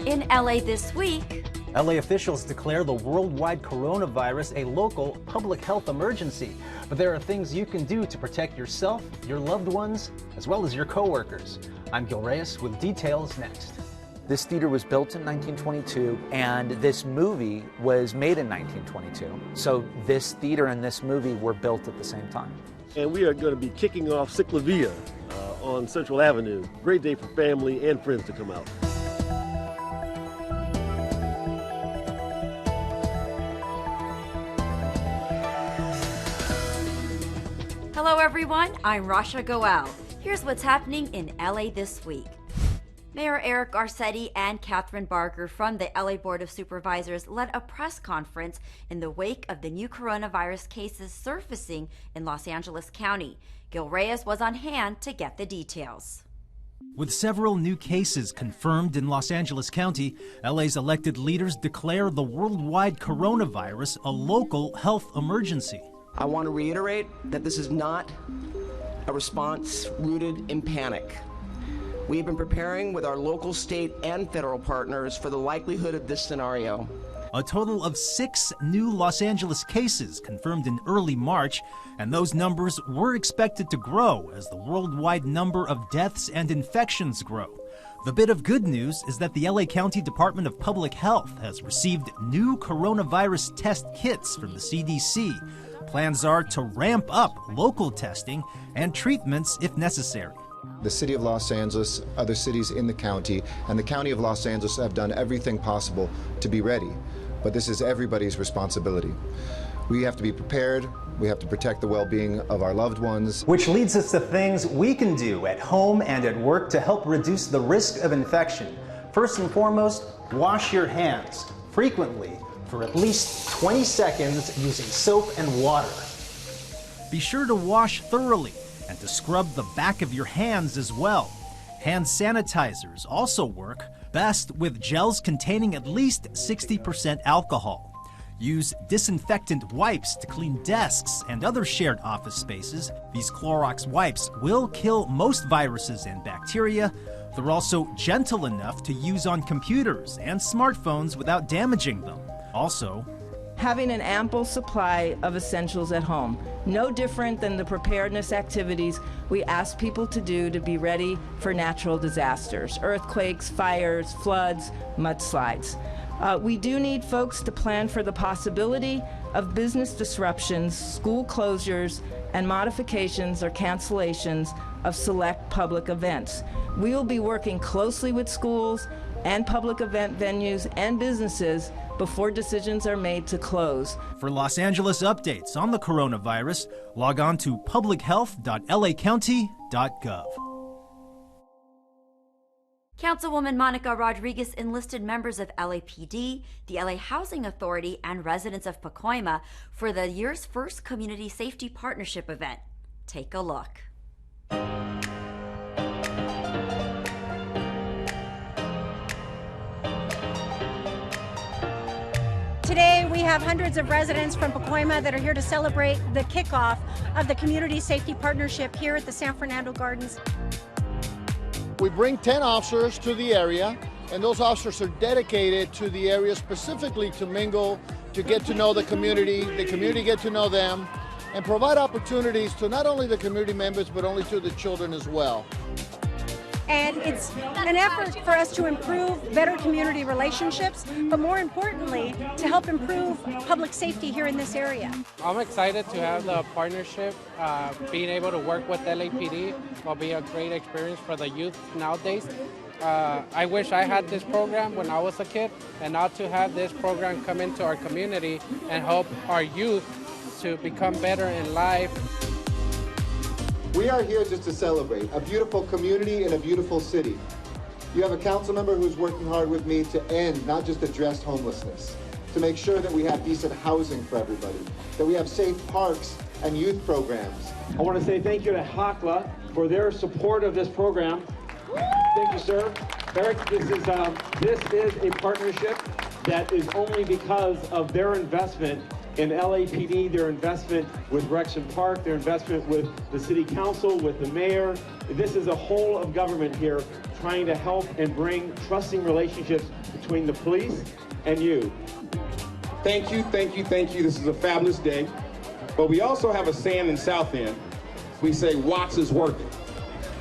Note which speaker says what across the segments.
Speaker 1: In LA this week,
Speaker 2: LA officials declare the worldwide coronavirus a local public health emergency. But there are things you can do to protect yourself, your loved ones, as well as your coworkers. I'm Gil Reyes with details next.
Speaker 3: This theater was built in 1922, and this movie was made in 1922. So this theater and this movie were built at the same time.
Speaker 4: And we are going to be kicking off Ciclavia on Central Avenue. Great day for family and friends to come out.
Speaker 1: hello everyone, I'm Rasha Goel. Here's what's happening in LA this week. Mayor Eric Garcetti and Catherine Barger from the LA Board of Supervisors led a press conference in the wake of the new coronavirus cases surfacing in Los Angeles County. Gil Reyes was on hand to get the details.
Speaker 5: With several new cases confirmed in Los Angeles County, LA's elected leaders declare the worldwide coronavirus a local health emergency.
Speaker 6: I want to reiterate that this is not a response rooted in panic. We have been preparing with our local, state, and federal partners for the likelihood of this scenario.
Speaker 5: A total of 6 new Los Angeles cases confirmed in early March, and those numbers were expected to grow as the worldwide number of deaths and infections grow. The bit of good news is that the LA County Department of Public Health has received new coronavirus test kits from the CDC. Plans are to ramp up local testing and treatments if necessary.
Speaker 7: The City of Los Angeles, other cities in the county, and the County of Los Angeles have done everything possible to be ready. But this is everybody's responsibility. We have to be prepared. We have to protect the well-being of our loved ones.
Speaker 2: Which leads us to things we can do at home and at work to help reduce the risk of infection. First and foremost, wash your hands frequently for at least 20 seconds using soap and water.
Speaker 5: Be sure to wash thoroughly and to scrub the back of your hands as well. Hand sanitizers also work best with gels containing at least 60% alcohol. Use disinfectant wipes to clean desks and other shared office spaces. These Clorox wipes will kill most viruses and bacteria. They're also gentle enough to use on computers and smartphones without damaging them. Also,
Speaker 8: having an ample supply of essentials at home, no different than the preparedness activities we ask people to do to be ready for natural disasters, earthquakes, fires, floods, mudslides. We do need folks to plan for the possibility of business disruptions, school closures, and modifications or cancellations of select public events. We will be working closely with schools and public event venues and businesses before decisions are made to close.
Speaker 5: For Los Angeles updates on the coronavirus, log on to publichealth.lacounty.gov.
Speaker 1: Councilwoman Monica Rodriguez enlisted members of LAPD, the LA Housing Authority, and residents of Pacoima for the year's first Community Safety Partnership event. Take a look.
Speaker 9: Today, we have hundreds of residents from Pacoima that are here to celebrate the kickoff of the Community Safety Partnership here at the San Fernando Gardens.
Speaker 10: We bring 10 officers to the area, and those officers are dedicated to the area specifically to mingle, to get to know the community get to know them, and provide opportunities to not only the community members, but only to the children as well.
Speaker 9: And it's an effort for us to improve better community relationships, but more importantly, to help improve public safety here in this area.
Speaker 11: I'm excited to have the partnership. Being able to work with LAPD will be a great experience for the youth nowadays. I wish I had this program when I was a kid, and now to have this program come into our community and help our youth to become better in life.
Speaker 7: We are here just to celebrate a beautiful community in a beautiful city. You have a council member who's working hard with me to end, not just address homelessness, to make sure that we have decent housing for everybody, that we have safe parks and youth programs.
Speaker 12: I want to say thank you to HACLA for their support of this program. Thank you, sir. Eric, this is a partnership that is only because of their investment in LAPD, their investment with Rexham Park, their investment with the City Council, with the mayor. This is a whole of government here trying to help and bring trusting relationships between the police and you.
Speaker 13: Thank you, thank you, thank you. This is a fabulous day. But we also have a saying in South End. We say, Watts is working.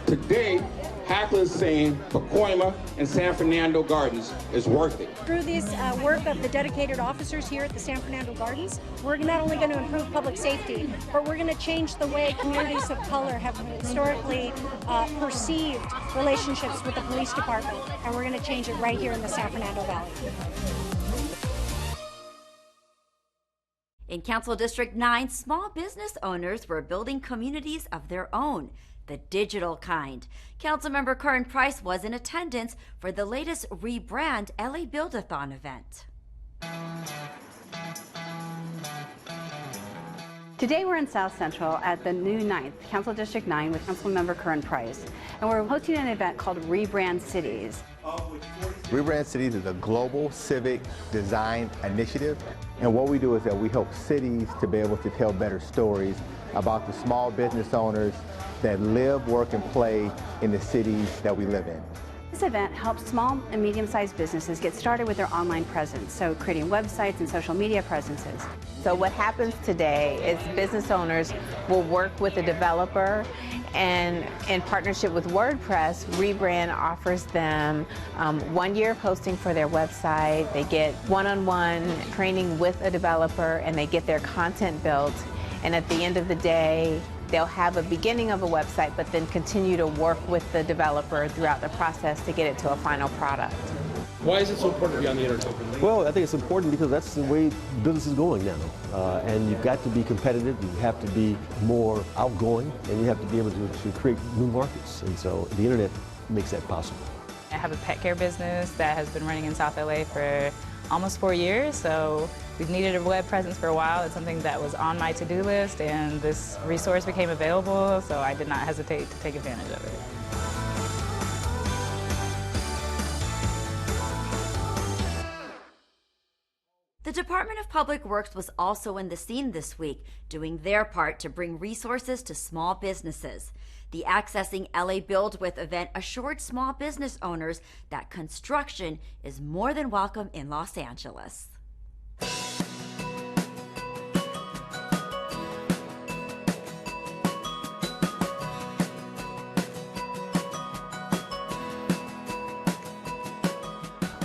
Speaker 13: Today, Hackler is saying Pacoima and San Fernando Gardens is worth it.
Speaker 9: Through this work of the dedicated officers here at the San Fernando Gardens, we're not only going to improve public safety, but we're going to change the way communities of color have historically perceived relationships with the police department, and we're going to change it right here in the San Fernando Valley.
Speaker 1: In Council District 9, small business owners were building communities of their own, the digital kind. Councilmember Curran Price was in attendance for the latest Rebrand LA Build-a-thon event.
Speaker 14: Today we're in South Central at the new 9th, Council District 9 with Councilmember Curran Price, and we're hosting an event called Rebrand Cities.
Speaker 15: Rebrand Cities is a global civic design initiative, and what we do is that we help cities to be able to tell better stories about the small business owners that live, work, and play in the cities that we live in.
Speaker 14: This event helps small and medium-sized businesses get started with their online presence, so creating websites and social media presences.
Speaker 16: So what happens today is business owners will work with a developer, and in partnership with WordPress, Rebrand offers them 1 year of hosting for their website. They get one-on-one training with a developer, and they get their content built. And at the end of the day, they'll have a beginning of a website, but then continue to work with the developer throughout the process to get it to a final product.
Speaker 4: Why is it so important to be on the internet?
Speaker 17: Well, I think it's important because that's the way business is going now. And you've got to be competitive, you have to be more outgoing, and you have to be able to create new markets. And so the internet makes that possible.
Speaker 18: I have a pet care business that has been running in South LA for almost 4 years, so we've needed a web presence for a while. It's something that was on my to-do list, and this resource became available, so I did not hesitate to take advantage of it.
Speaker 1: The Department of Public Works was also in the scene this week, doing their part to bring resources to small businesses. The Accessing LA Build With event assured small business owners that construction is more than welcome in Los Angeles.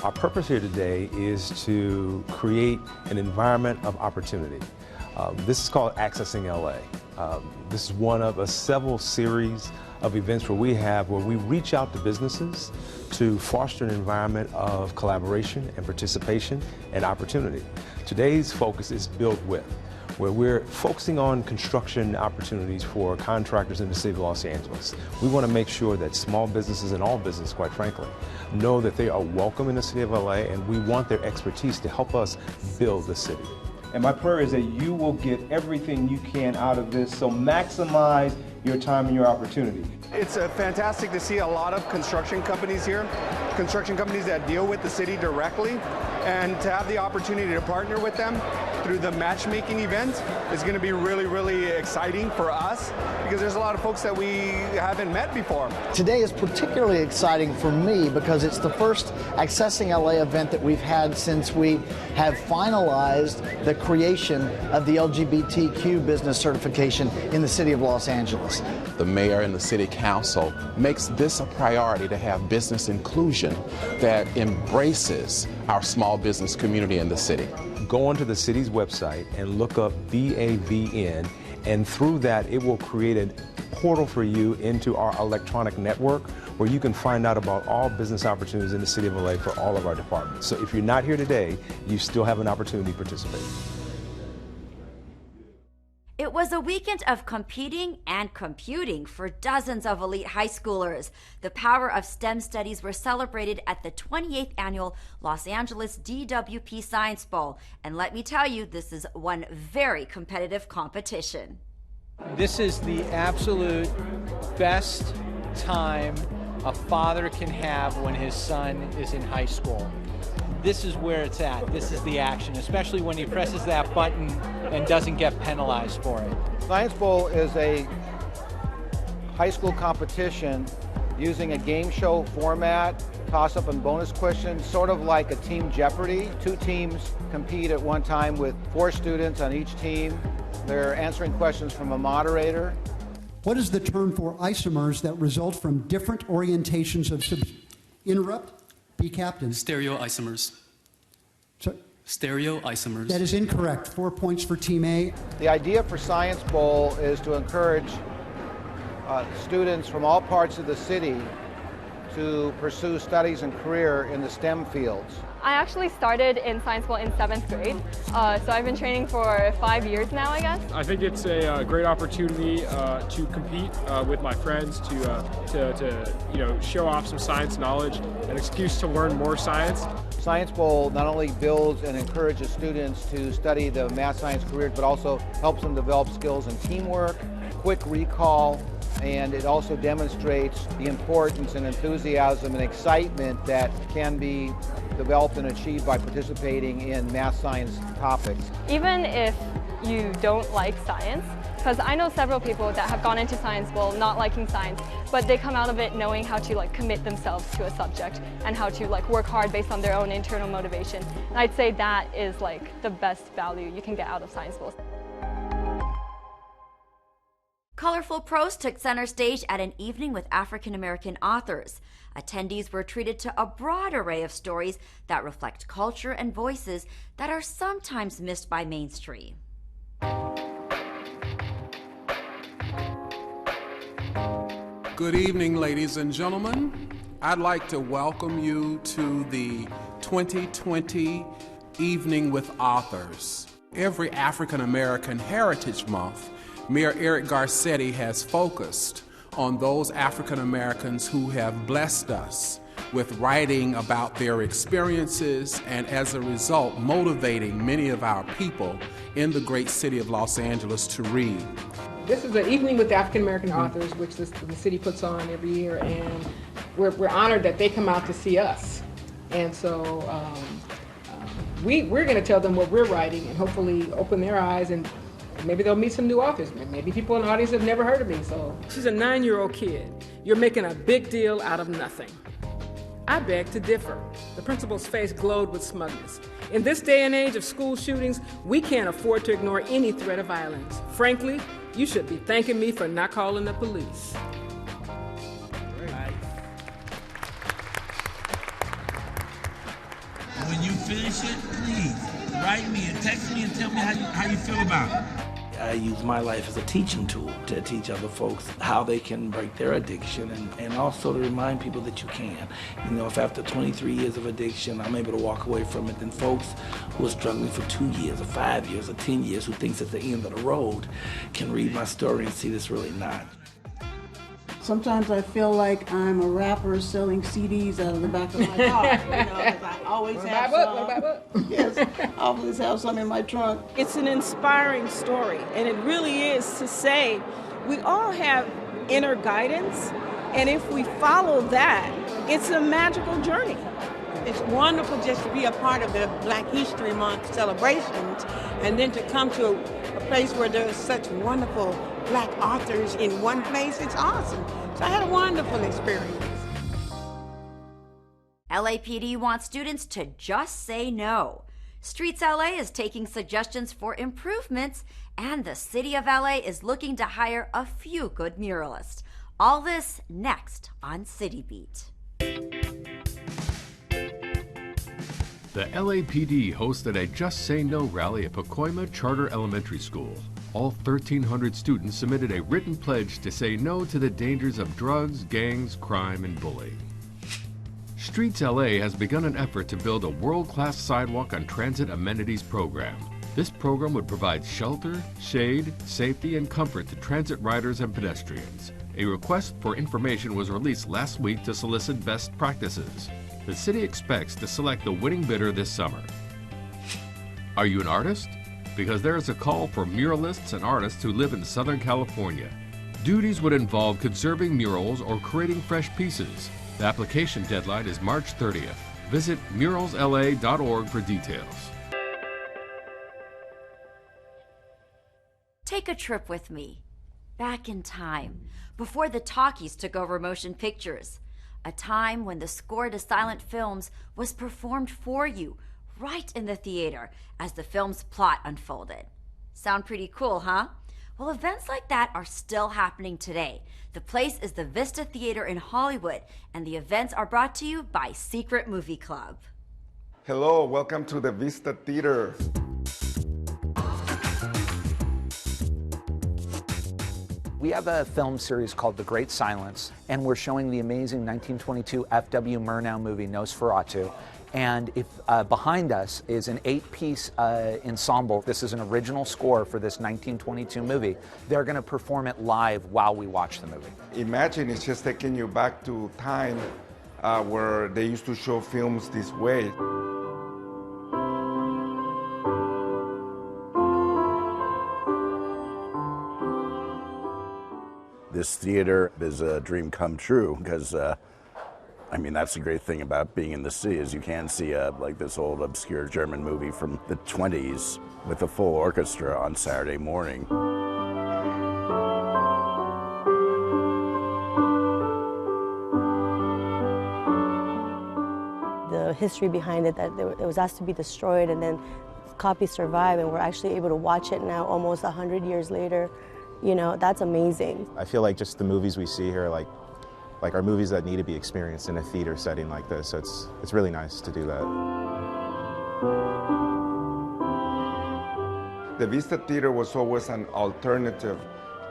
Speaker 19: Our purpose here today is to create an environment of opportunity. This is called Accessing LA. This is one of several series of events where we reach out to businesses to foster an environment of collaboration and participation and opportunity. Today's focus is Build With, where we're focusing on construction opportunities for contractors in the city of Los Angeles. We want to make sure that small businesses and all business, quite frankly, know that they are welcome in the city of LA, and we want their expertise to help us build the city.
Speaker 20: And my prayer is that you will get everything you can out of this, so maximize your time and your opportunity.
Speaker 21: It's fantastic to see a lot of construction companies here, construction companies that deal with the city directly, and to have the opportunity to partner with them through the matchmaking event is going to be really, really exciting for us because there's a lot of folks that we haven't met before.
Speaker 22: Today is particularly exciting for me because it's the first Accessing LA event that we've had since we have finalized the creation of the LGBTQ business certification in the city of Los Angeles.
Speaker 23: The mayor and the city council makes this a priority to have business inclusion that embraces our small business community in the city.
Speaker 19: Go onto the city's website and look up BAVN, and through that it will create a portal for you into our electronic network where you can find out about all business opportunities in the city of LA for all of our departments. So if you're not here today, you still have an opportunity to participate.
Speaker 1: It was a weekend of competing and computing for dozens of elite high schoolers. The power of STEM studies were celebrated at the 28th annual Los Angeles DWP Science Bowl. And let me tell you, this is one very competitive competition.
Speaker 24: This is the absolute best time a father can have when his son is in high school. This is where it's at. This is the action, especially when he presses that button and doesn't get penalized for it.
Speaker 25: Science Bowl is a high school competition
Speaker 2: using a game show format, toss-up and bonus questions, sort of like a Team Jeopardy. 2 teams compete at one time with 4 students on each team. They're answering questions from a moderator.
Speaker 3: What is the term for isomers that result from different orientations of Interrupt? Be captain.
Speaker 6: Stereoisomers.
Speaker 3: So,
Speaker 6: Stereoisomers.
Speaker 3: that is incorrect. 4 points for Team A.
Speaker 2: The idea for Science Bowl is to encourage students from all parts of the city to pursue studies and career in the STEM fields.
Speaker 8: I actually started in Science Bowl in 7th grade, so I've been training for 5 years now, I guess.
Speaker 25: I think it's a great opportunity to compete with my friends, to show off some science knowledge, an excuse to learn more science.
Speaker 2: Science Bowl not only builds and encourages students to study the math science careers, but also helps them develop skills in teamwork, quick recall, and it also demonstrates the importance and enthusiasm and excitement that can be developed and achieved by participating in math science topics.
Speaker 8: Even if you don't like science, because I know several people that have gone into Science Bowl not liking science, but they come out of it knowing how to commit themselves to a subject and how to work hard based on their own internal motivation. And I'd say that is the best value you can get out of Science Bowl.
Speaker 1: Colorful prose took center stage at an evening with African American authors. Attendees were treated to a broad array of stories that reflect culture and voices that are sometimes missed by mainstream.
Speaker 26: Good evening, ladies and gentlemen. I'd like to welcome you to the 2020 Evening with Authors. Every African American Heritage Month, Mayor Eric Garcetti has focused on those African Americans who have blessed us with writing about their experiences and, as a result, motivating many of our people in the great city of Los Angeles to read.
Speaker 27: This is an evening with African American authors, which the city puts on every year, and we're honored that they come out to see us. And so we're going to tell them what we're writing and hopefully open their eyes, and maybe they'll meet some new authors. Maybe people in the audience have never heard of me. So she's a 9-year-old kid. You're making a big deal out of nothing. I beg to differ. The principal's face glowed with smugness. In this day and age of school shootings, we can't afford to ignore any threat of violence. Frankly, you should be thanking me for not calling the police.
Speaker 28: When you finish it, please write me and text me and tell me how you feel about it.
Speaker 29: I use my life as a teaching tool to teach other folks how they can break their addiction and also to remind people that you can. You know, if after 23 years of addiction I'm able to walk away from it, then folks who are struggling for 2 years or 5 years or 10 years who thinks it's the end of the road can read my story and see this really not.
Speaker 30: Sometimes I feel like I'm a rapper selling CDs out of the back of my car, because I always have some. Yes, I always have some in my trunk.
Speaker 31: It's an inspiring story, and it really is to say we all have inner guidance, and if we follow that, it's a magical journey.
Speaker 32: It's wonderful just to be a part of the Black History Month celebrations, and then to come to a place where there's such wonderful Black authors in one place. It's awesome. So I had a wonderful experience.
Speaker 1: LAPD wants students to just say no. Streets LA is taking suggestions for improvements, and the city of LA is looking to hire a few good muralists. All this next on City Beat.
Speaker 33: The LAPD hosted a Just Say No rally at Pacoima Charter Elementary School. All 1,300 students submitted a written pledge to say no to the dangers of drugs, gangs, crime, and bullying. Streets LA has begun an effort to build a world-class sidewalk on transit amenities program. This program would provide shelter, shade, safety, and comfort to transit riders and pedestrians. A request for information was released last week to solicit best practices. The city expects to select the winning bidder this summer. Are you an artist? Because there is a call for muralists and artists who live in Southern California. Duties would involve conserving murals or creating fresh pieces. The application deadline is March 30th. Visit muralsla.org for details.
Speaker 1: Take a trip with me. back in time, before the talkies took over motion pictures. A time when the score to silent films was performed for you, right in the theater, as the film's plot unfolded. Sound pretty cool, huh? Well, events like that are still happening today. The place is the Vista Theater in Hollywood, and the events are brought to you by Secret Movie Club.
Speaker 4: Hello, welcome to the Vista Theater.
Speaker 5: We have a film series called The Great Silence, and we're showing the amazing 1922 F.W. Murnau movie Nosferatu. And behind us is an 8-piece ensemble. This is an original score for this 1922 movie. They're going to perform it live while we watch the movie.
Speaker 4: Imagine it's just taking you back to time where they used to show films this way.
Speaker 7: This theater is a dream come true because I mean, that's the great thing about being in the city is you can see like this old obscure German movie from the 20s with a full orchestra on Saturday morning.
Speaker 9: The history behind it, that it was asked to be destroyed and then copies survive, and we're actually able to watch it now almost 100 years later. You know, that's amazing.
Speaker 10: I feel like just the movies we see here, like are movies that need to be experienced in a theater setting like this. So it's really nice to do that.
Speaker 4: The Vista Theater was always an alternative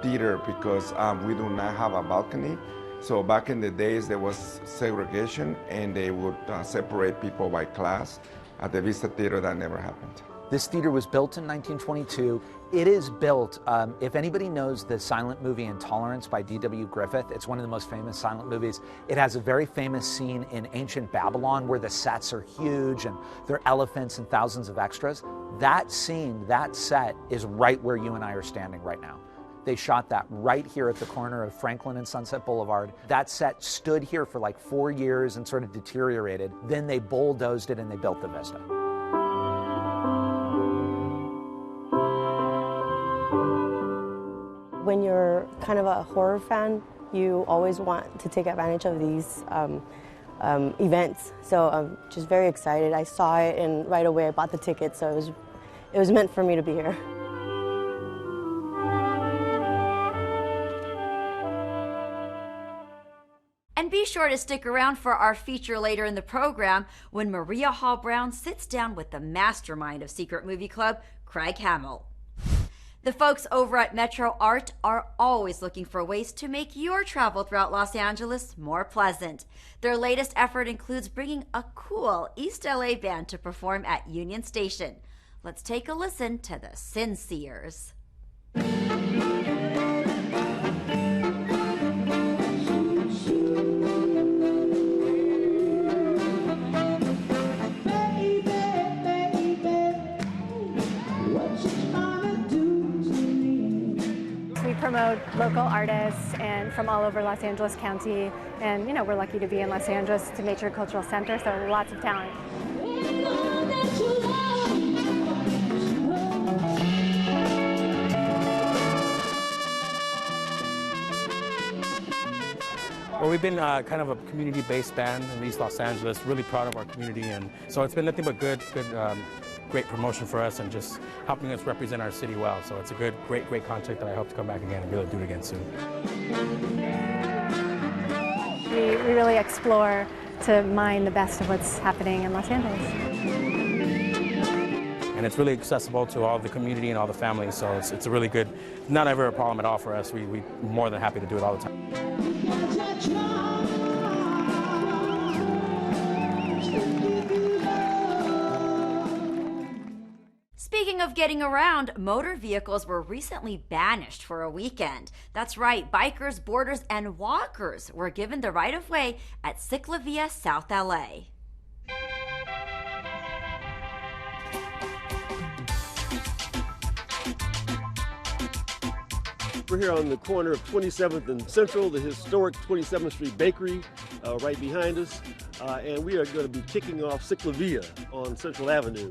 Speaker 4: theater because we do not have a balcony. So back in the days, there was segregation and they would separate people by class. At the Vista Theater, that never happened.
Speaker 5: This theater was built in 1922. It is built, if anybody knows the silent movie Intolerance by D.W. Griffith, it's one of the most famous silent movies. It has a very famous scene in ancient Babylon where the sets are huge and there are elephants and thousands of extras. That scene, that set, is right where you and I are standing right now. They shot that right here at the corner of Franklin and Sunset Boulevard. That set stood here for like 4 years and sort of deteriorated. Then they bulldozed it and they built the Vista.
Speaker 9: When you're kind of a horror fan, you always want to take advantage of these events. So I'm just very excited. I saw it and right away I bought the ticket, so it was meant for me to be here.
Speaker 1: And be sure to stick around for our feature later in the program when Maria Hall Brown sits down with the mastermind of Secret Movie Club, Craig Hamill. The folks over at Metro Art are always looking for ways to make your travel throughout Los Angeles more pleasant. Their latest effort includes bringing a cool East LA band to perform at Union Station. Let's take a listen to the Sinceers.
Speaker 11: Promote local artists and from all over Los Angeles County, and you know, we're lucky to be in Los Angeles. It's a major cultural center, so lots of talent.
Speaker 12: Well, we've been kind of a community-based band in East Los Angeles, really proud of our community, and so it's been nothing but great promotion for us and just helping us represent our city well. So it's a great contract that I hope to come back again and be able to do it again soon.
Speaker 11: We really explore to mine the best of what's happening in Los Angeles.
Speaker 12: And it's really accessible to all the community and all the families, so it's a really good, not ever a problem at all for us. We're more than happy to do it all the time.
Speaker 1: Speaking of getting around, motor vehicles were recently banished for a weekend. That's right, bikers, boarders, and walkers were given the right-of-way at Ciclavia, South LA.
Speaker 13: We're here on the corner of 27th and Central, the historic 27th Street Bakery right behind us, and we are going to be kicking off Ciclavia on Central Avenue.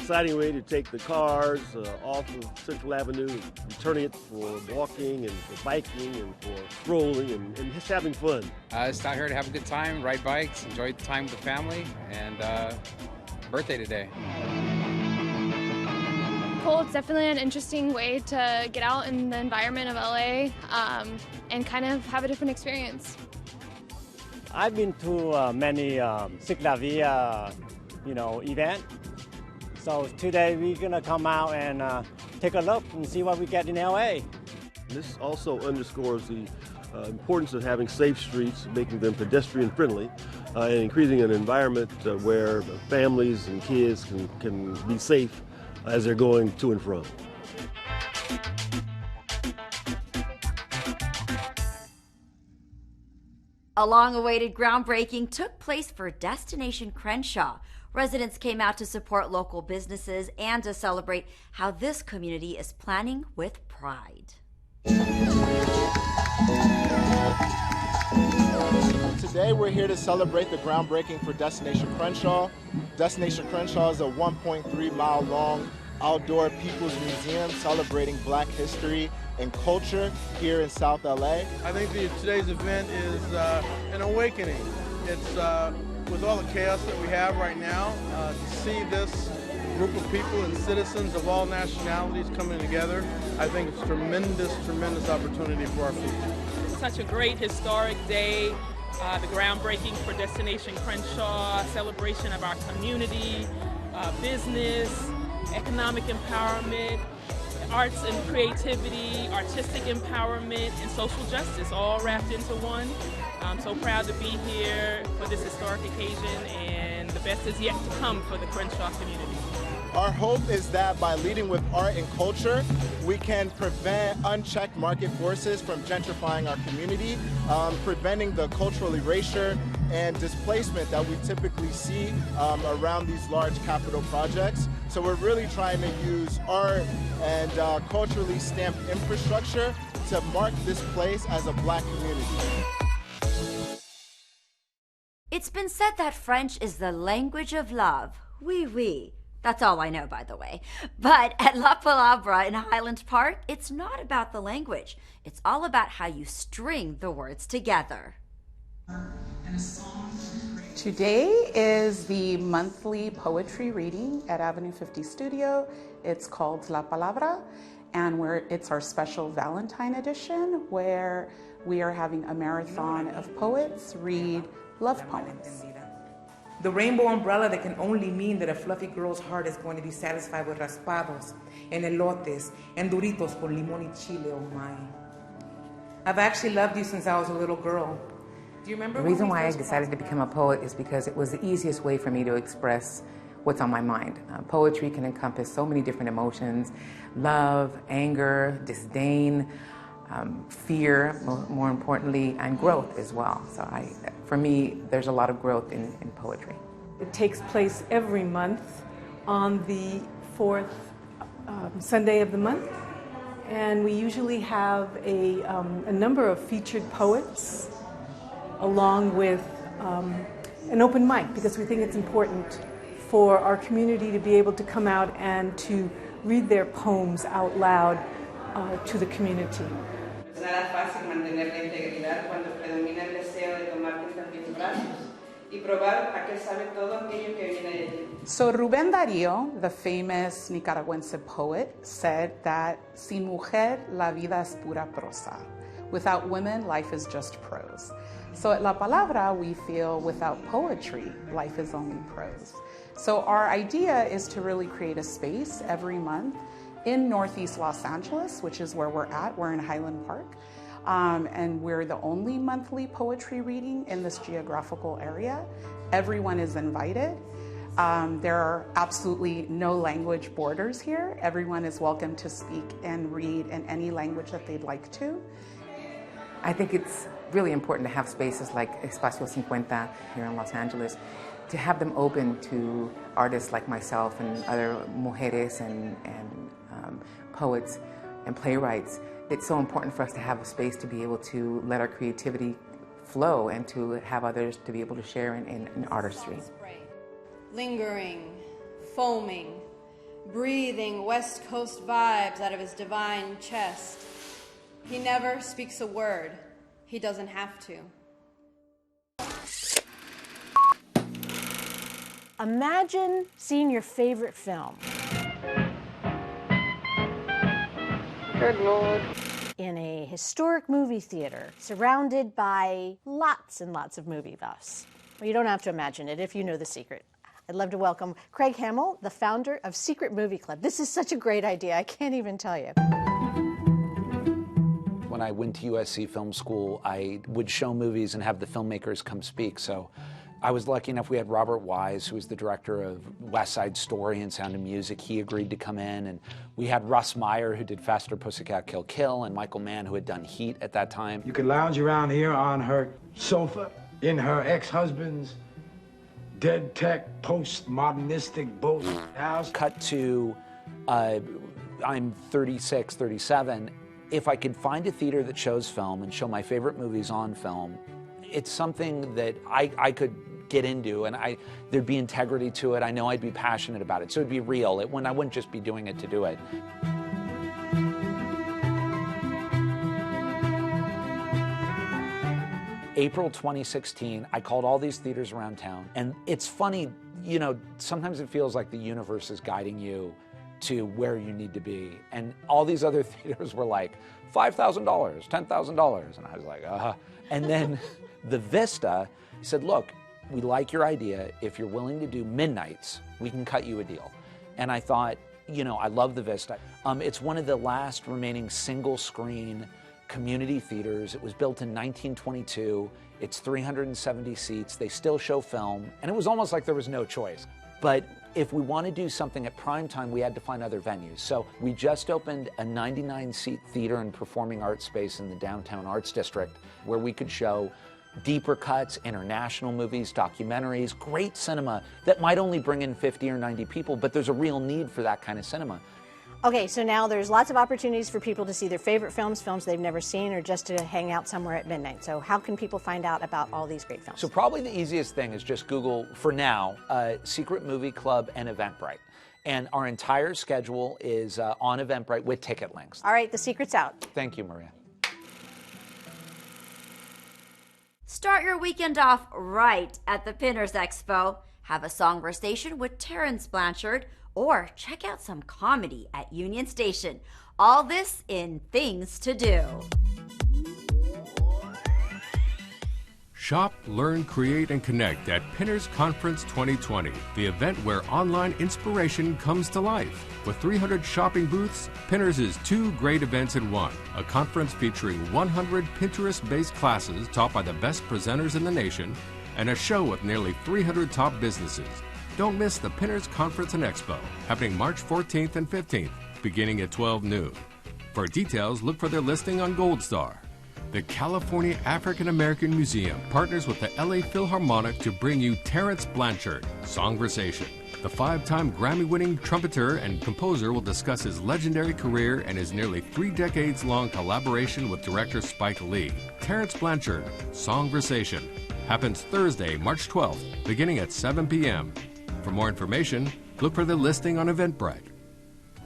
Speaker 13: exciting way to take the cars off of Central Avenue and returning it for walking and for biking and for strolling and just having fun.
Speaker 3: Just out here to have a good time, ride bikes, enjoy time with the family, and birthday today.
Speaker 6: Cool, it's definitely an interesting way to get out in the environment of LA and kind of have a different experience.
Speaker 14: I've been to many Ciclavia, event. So today we're gonna come out and take a look and see what we get in LA.
Speaker 13: This also underscores the importance of having safe streets, making them pedestrian friendly, and creating an environment where families and kids can be safe as they're going to and from.
Speaker 1: A long-awaited groundbreaking took place for Destination Crenshaw. Residents came out to support local businesses and to celebrate how this community is planning with pride.
Speaker 15: Today we're here to celebrate the groundbreaking for Destination Crenshaw. Destination Crenshaw is a 1.3-mile long outdoor people's museum celebrating Black history and culture here in South LA.
Speaker 16: I think today's event is an awakening. It's with all the chaos that we have right now, to see this group of people and citizens of all nationalities coming together, I think it's tremendous opportunity for our future.
Speaker 17: Such a great historic day, the groundbreaking for Destination Crenshaw, celebration of our community, business, economic empowerment, arts and creativity, artistic empowerment, and social justice all wrapped into one. I'm so proud to be here for this historic occasion, and the best is yet to come for the Crenshaw community.
Speaker 15: Our hope is that by leading with art and culture, we can prevent unchecked market forces from gentrifying our community, preventing the cultural erasure and displacement that we typically see around these large capital projects. So we're really trying to use art and culturally stamped infrastructure to mark this place as a Black community.
Speaker 1: It's been said that French is the language of love. Oui, oui. That's all I know, by the way. But at La Palabra in Highland Park, it's not about the language. It's all about how you string the words together.
Speaker 18: Today is the monthly poetry reading at Avenue 50 Studio. It's called La Palabra, and it's our special Valentine edition where we are having a marathon of poets read love poems.
Speaker 19: The rainbow umbrella that can only mean that a fluffy girl's heart is going to be satisfied with raspados and elotes and duritos con limón y chile, oh my. I've actually loved you since I was a little girl. Do you remember?
Speaker 20: The reason why I decided to become a poet is because it was the easiest way for me to express what's on my mind. Poetry can encompass so many different emotions: love, anger, disdain, fear, more importantly, and growth as well. So for me, there's a lot of growth in poetry.
Speaker 21: It takes place every month on the fourth Sunday of the month, and we usually have a number of featured poets along with an open mic, because we think it's important for our community to be able to come out and to read their poems out loud to the community.
Speaker 19: Nada fácil mantener la integridad cuando predomina el deseo de tomarte entre mis brazos y probar a qué sabe todo aquello que viene de ti.
Speaker 18: So Rubén Darío, the famous Nicaragüense poet, said that sin mujer la vida es pura prosa. Without women, life is just prose. So at La Palabra, we feel without poetry, life is only prose. So our idea is to really create a space every month in Northeast Los Angeles, which is where we're at. We're in Highland Park, and we're the only monthly poetry reading in this geographical area. Everyone is invited. There are absolutely no language borders here. Everyone is welcome to speak and read in any language that they'd like to.
Speaker 20: I think it's really important to have spaces like Espacio 50 here in Los Angeles, to have them open to artists like myself and other mujeres and poets and playwrights. It's so important for us to have a space to be able to let our creativity flow and to have others to be able to share in artistry.
Speaker 22: Lingering, foaming,
Speaker 2: breathing West Coast vibes out of his divine chest. He never speaks a word. He doesn't have to.
Speaker 8: Imagine seeing your favorite film. Good Lord. In a historic movie theater, surrounded by lots and lots of movie buffs. Well, you don't have to imagine it if you know the secret. I'd love to welcome Craig Hamill, the founder of Secret Movie Club. This is such a great idea, I can't even tell you.
Speaker 5: When I went to USC Film School, I would show movies and have the filmmakers come speak. So I was lucky enough, we had Robert Wise, who was the director of West Side Story and Sound of Music. He agreed to come in. And we had Russ Meyer, who did Faster Pussycat Kill Kill, and Michael Mann, who had done Heat at that time.
Speaker 22: You could lounge around here on her sofa, in her ex-husband's dead tech, post-modernistic bullshit house.
Speaker 5: Cut to, I'm 36, 37. If I could find a theater that shows film and show my favorite movies on film, it's something that I could get into, and there'd be integrity to it. I know I'd be passionate about it, so it'd be real. I wouldn't just be doing it to do it. April 2016, I called all these theaters around town, and it's funny, you know, sometimes it feels like the universe is guiding you to where you need to be. And all these other theaters were like, $5,000, $10,000. And I was like, And then the Vista said, look, we like your idea. If you're willing to do midnights, we can cut you a deal. And I thought, you know, I love the Vista. It's one of the last remaining single screen community theaters. It was built in 1922. It's 370 seats. They still show film. And it was almost like there was no choice. But if we want to do something at prime time, we had to find other venues. So we just opened a 99-seat theater and performing arts space in the downtown arts district where we could show deeper cuts, international movies, documentaries, great cinema that might only bring in 50 or 90 people, but there's a real need for that kind of cinema.
Speaker 8: Okay, so now there's lots of opportunities for people to see their favorite films they've never seen, or just to hang out somewhere at midnight. So how can people find out about all these great films?
Speaker 5: So probably the easiest thing is just Google, for now, Secret Movie Club and Eventbrite. And our entire schedule is on Eventbrite with ticket links.
Speaker 8: All right, the secret's out.
Speaker 5: Thank you, Maria.
Speaker 1: Start your weekend off right at the Pinners Expo. Have a songversation with Terrence Blanchard, or check out some comedy at Union Station. All this in Things to Do.
Speaker 33: Shop, learn, create, and connect at Pinners Conference 2020, the event where online inspiration comes to life. With 300 shopping booths, Pinners is two great events in one. A conference featuring 100 Pinterest-based classes taught by the best presenters in the nation, and a show with nearly 300 top businesses. Don't miss the Pinners Conference and Expo, happening March 14th and 15th, beginning at 12 noon. For details, look for their listing on Gold Star. The California African American Museum partners with the LA Philharmonic to bring you Terrence Blanchard, Songversation. The 5-time Grammy-winning trumpeter and composer will discuss his legendary career and his nearly 3 decades-long collaboration with director Spike Lee. Terrence Blanchard, Songversation, happens Thursday, March 12th, beginning at 7 p.m. For more information, look for the listing on Eventbrite.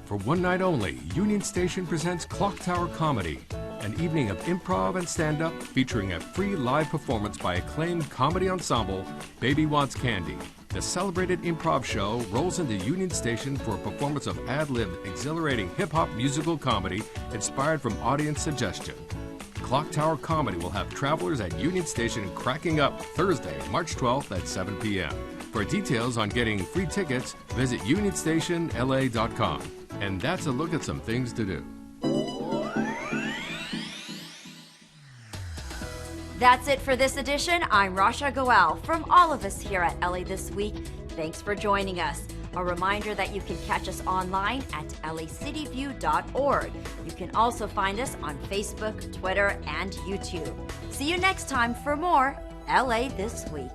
Speaker 33: For one night only, Union Station presents Clock Tower Comedy, an evening of improv and stand-up featuring a free live performance by acclaimed comedy ensemble Baby Wants Candy. The celebrated improv show rolls into Union Station for a performance of ad-libbed, exhilarating hip-hop musical comedy inspired from audience suggestion. Clock Tower Comedy will have travelers at Union Station cracking up Thursday, March 12th at 7 p.m. For details on getting free tickets, visit unionstationla.com. And that's a look at some things to do.
Speaker 1: That's it for this edition. I'm Rasha Goel. From all of us here at LA This Week, thanks for joining us. A reminder that you can catch us online at lacityview.org. You can also find us on Facebook, Twitter, and YouTube. See you next time for more LA This Week.